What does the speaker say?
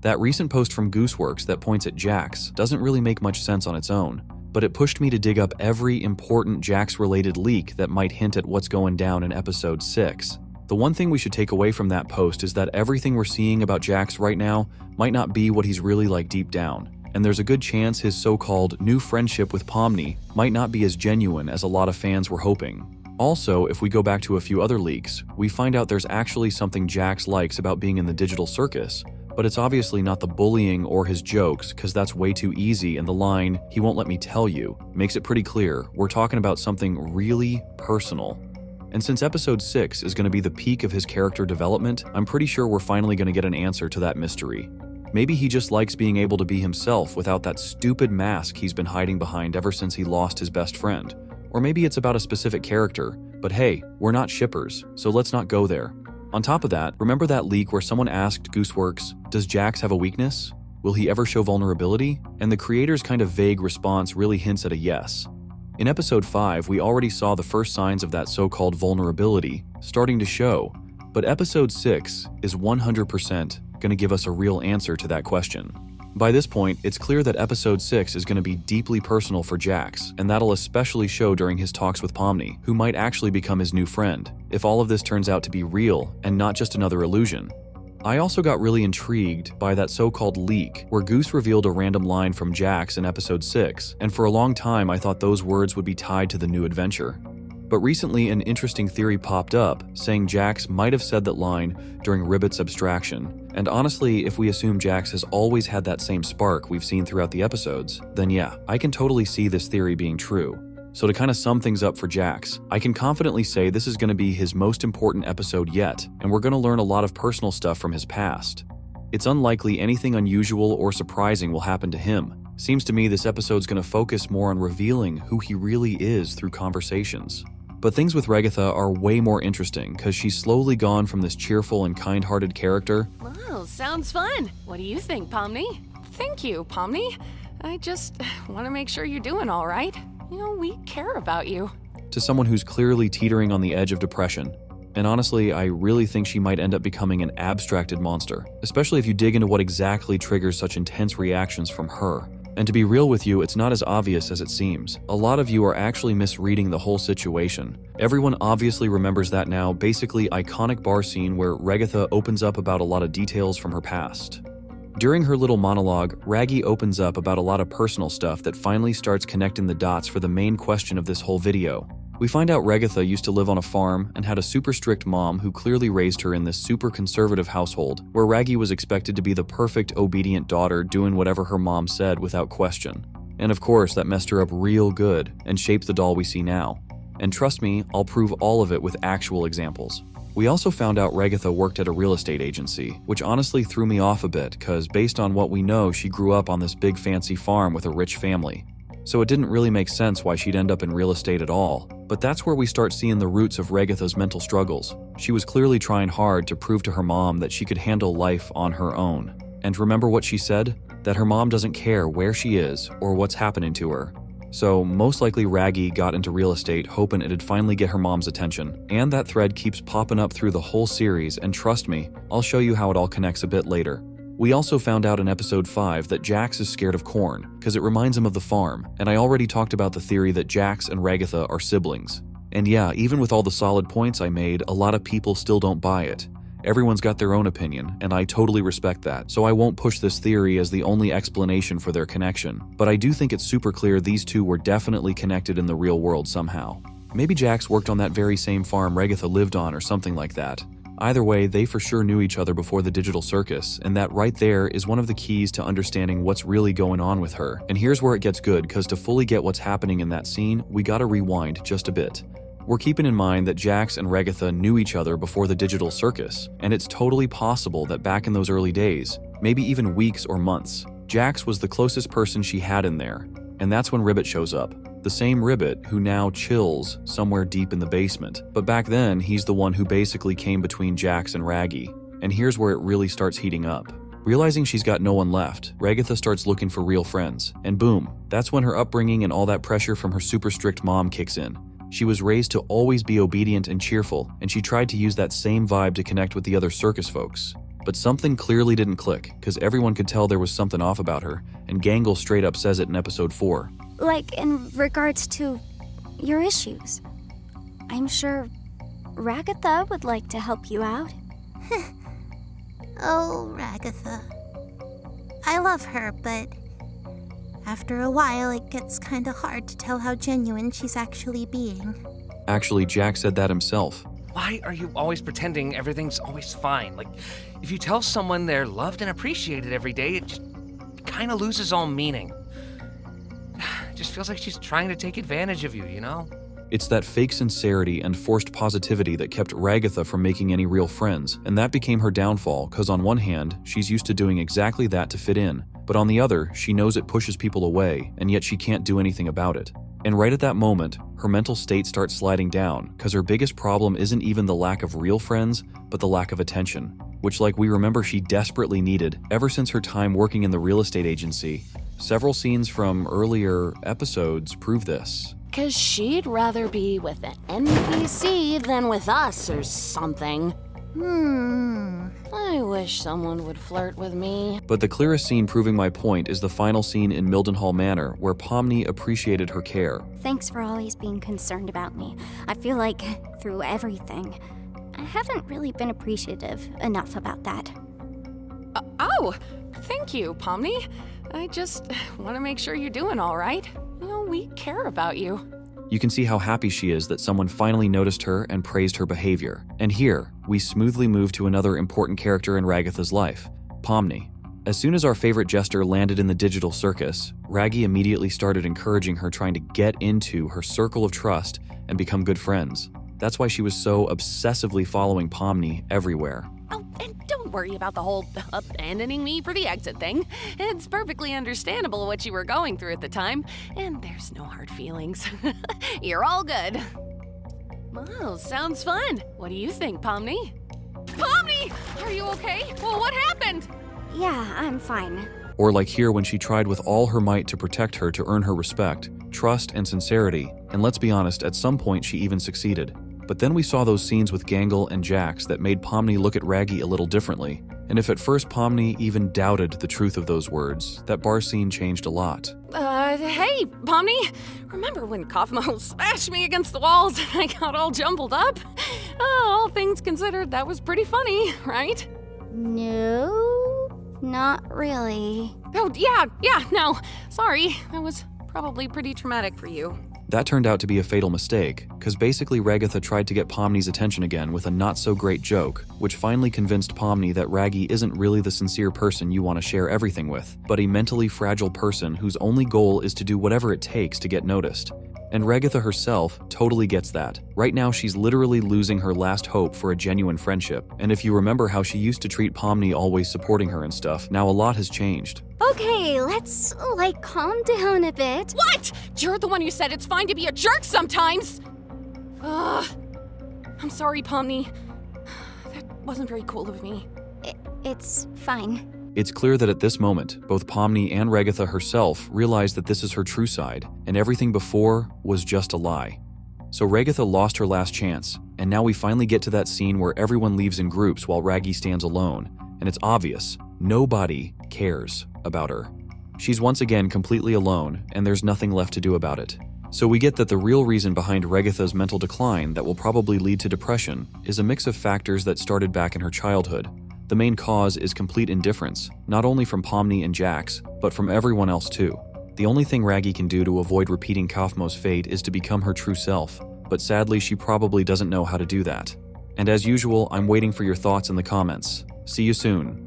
That recent post from Gooseworx that points at Jax doesn't really make much sense on its own, but it pushed me to dig up every important Jax-related leak that might hint at what's going down in episode 6. The one thing we should take away from that post is that everything we're seeing about Jax right now might not be what he's really like deep down, and there's a good chance his so-called new friendship with Pomni might not be as genuine as a lot of fans were hoping. Also, if we go back to a few other leaks, we find out there's actually something Jax likes about being in the digital circus, but it's obviously not the bullying or his jokes, because that's way too easy, and the line, "he won't let me tell you," makes it pretty clear we're talking about something really personal. And since episode 6 is going to be the peak of his character development, I'm pretty sure we're finally going to get an answer to that mystery. Maybe he just likes being able to be himself without that stupid mask he's been hiding behind ever since he lost his best friend. Or maybe it's about a specific character, but hey, we're not shippers, so let's not go there. On top of that, remember that leak where someone asked Gooseworx, does Jax have a weakness? Will he ever show vulnerability? And the creator's kind of vague response really hints at a yes. In episode 5, we already saw the first signs of that so-called vulnerability starting to show, but episode 6 is 100% going to give us a real answer to that question. By this point, it's clear that episode 6 is going to be deeply personal for Jax, and that'll especially show during his talks with Pomni, who might actually become his new friend, if all of this turns out to be real and not just another illusion. I also got really intrigued by that so-called leak where Goose revealed a random line from Jax in episode 6, and for a long time I thought those words would be tied to the new adventure. But recently an interesting theory popped up, saying Jax might have said that line during Ribbit's abstraction. And honestly, if we assume Jax has always had that same spark we've seen throughout the episodes, then yeah, I can totally see this theory being true. So to kind of sum things up for Jax, I can confidently say this is going to be his most important episode yet, and we're going to learn a lot of personal stuff from his past. It's unlikely anything unusual or surprising will happen to him. Seems to me this episode's going to focus more on revealing who he really is through conversations. But things with Ragatha are way more interesting because she's slowly gone from this cheerful and kind-hearted character. Well, sounds fun. What do you think, Pomni? Thank you, Pomni. I just want to make sure you're doing all right. You know, we care about you. To someone who's clearly teetering on the edge of depression. And honestly, I really think she might end up becoming an abstracted monster, especially if you dig into what exactly triggers such intense reactions from her. And to be real with you, it's not as obvious as it seems. A lot of you are actually misreading the whole situation. Everyone obviously remembers that now basically iconic bar scene where Ragatha opens up about a lot of details from her past. During her little monologue, Raggy opens up about a lot of personal stuff that finally starts connecting the dots for the main question of this whole video. We find out Ragatha used to live on a farm and had a super strict mom who clearly raised her in this super conservative household, where Raggy was expected to be the perfect obedient daughter doing whatever her mom said without question. And of course, that messed her up real good and shaped the doll we see now. And trust me, I'll prove all of it with actual examples. We also found out Ragatha worked at a real estate agency, which honestly threw me off a bit, cause based on what we know, she grew up on this big fancy farm with a rich family. So it didn't really make sense why she'd end up in real estate at all. But that's where we start seeing the roots of Ragatha's mental struggles. She was clearly trying hard to prove to her mom that she could handle life on her own. And remember what she said? That her mom doesn't care where she is or what's happening to her. So most likely Raggy got into real estate hoping it'd finally get her mom's attention. And that thread keeps popping up through the whole series, and trust me, I'll show you how it all connects a bit later. We also found out in episode 5 that Jax is scared of corn, because it reminds him of the farm, and I already talked about the theory that Jax and Ragatha are siblings. And yeah, even with all the solid points I made, a lot of people still don't buy it. Everyone's got their own opinion, and I totally respect that, so I won't push this theory as the only explanation for their connection. But I do think it's super clear these two were definitely connected in the real world somehow. Maybe Jax worked on that very same farm Ragatha lived on or something like that. Either way, they for sure knew each other before the digital circus, and that right there is one of the keys to understanding what's really going on with her. And here's where it gets good, because to fully get what's happening in that scene, we gotta rewind just a bit. We're keeping in mind that Jax and Ragatha knew each other before the digital circus, and it's totally possible that back in those early days, maybe even weeks or months, Jax was the closest person she had in there, and that's when Ribbit shows up. The same Ribbit who now chills somewhere deep in the basement. But back then, he's the one who basically came between Jax and Raggy. And here's where it really starts heating up. Realizing she's got no one left, Ragatha starts looking for real friends. And boom, that's when her upbringing and all that pressure from her super strict mom kicks in. She was raised to always be obedient and cheerful, and she tried to use that same vibe to connect with the other circus folks. But something clearly didn't click, because everyone could tell there was something off about her, and Gangle straight up says it in episode 4. Like, in regards to your issues. I'm sure Ragatha would like to help you out. Oh, Ragatha. I love her, but after a while it gets kinda hard to tell how genuine she's actually being. Actually, Jax said that himself. Why are you always pretending everything's always fine? Like, if you tell someone they're loved and appreciated every day, it just kind of loses all meaning. It just feels like she's trying to take advantage of you, you know? It's that fake sincerity and forced positivity that kept Ragatha from making any real friends, and that became her downfall, because on one hand, she's used to doing exactly that to fit in, but on the other, she knows it pushes people away, and yet she can't do anything about it. And right at that moment, her mental state starts sliding down, because her biggest problem isn't even the lack of real friends, but the lack of attention, which, like we remember, she desperately needed ever since her time working in the real estate agency. Several scenes from earlier episodes prove this. 'Cause she'd rather be with an NPC than with us or something. I wish someone would flirt with me. But the clearest scene proving my point is the final scene in Mildenhall Manor, where Pomni appreciated her care. Thanks for always being concerned about me. I feel like, through everything, I haven't really been appreciative enough about that. Oh, thank you, Pomni. I just want to make sure you're doing all right. You know, we care about you. You can see how happy she is that someone finally noticed her and praised her behavior. And here, we smoothly move to another important character in Ragatha's life, Pomni. As soon as our favorite jester landed in the digital circus, Raggy immediately started encouraging her, trying to get into her circle of trust and become good friends. That's why she was so obsessively following Pomni everywhere. Oh, and don't worry about the whole abandoning me for the exit thing. It's perfectly understandable what you were going through at the time, and there's no hard feelings. You're all good. Well, sounds fun. What do you think, Pomni? Pomni! Are you okay? Well, what happened? Yeah, I'm fine. Or like here when she tried with all her might to protect her, to earn her respect, trust, and sincerity. And let's be honest, at some point she even succeeded. But then we saw those scenes with Gangle and Jax that made Pomni look at Raggy a little differently. And if at first Pomni even doubted the truth of those words, that bar scene changed a lot. Hey, Pomni. Remember when Kaufmo smashed me against the walls and I got all jumbled up? All things considered, that was pretty funny, right? No, not really. Oh, yeah, no. Sorry, that was probably pretty traumatic for you. That turned out to be a fatal mistake, because basically Ragatha tried to get Pomni's attention again with a not-so-great joke, which finally convinced Pomni that Raggy isn't really the sincere person you want to share everything with, but a mentally fragile person whose only goal is to do whatever it takes to get noticed. And Ragatha herself totally gets that. Right now she's literally losing her last hope for a genuine friendship, and if you remember how she used to treat Pomni always supporting her and stuff, now a lot has changed. Okay, let's, calm down a bit. What? You're the one who said it's fine to be a jerk sometimes! I'm sorry, Pomni. That wasn't very cool of me. It's fine. It's clear that at this moment, both Pomni and Ragatha herself realize that this is her true side, and everything before was just a lie. So Ragatha lost her last chance, and now we finally get to that scene where everyone leaves in groups while Raggy stands alone, and it's obvious, nobody cares about her. She's once again completely alone, and there's nothing left to do about it. So we get that the real reason behind Ragatha's mental decline that will probably lead to depression is a mix of factors that started back in her childhood. The main cause is complete indifference, not only from Pomni and Jax, but from everyone else too. The only thing Raggy can do to avoid repeating Kaufmo's fate is to become her true self, but sadly she probably doesn't know how to do that. And as usual, I'm waiting for your thoughts in the comments. See you soon.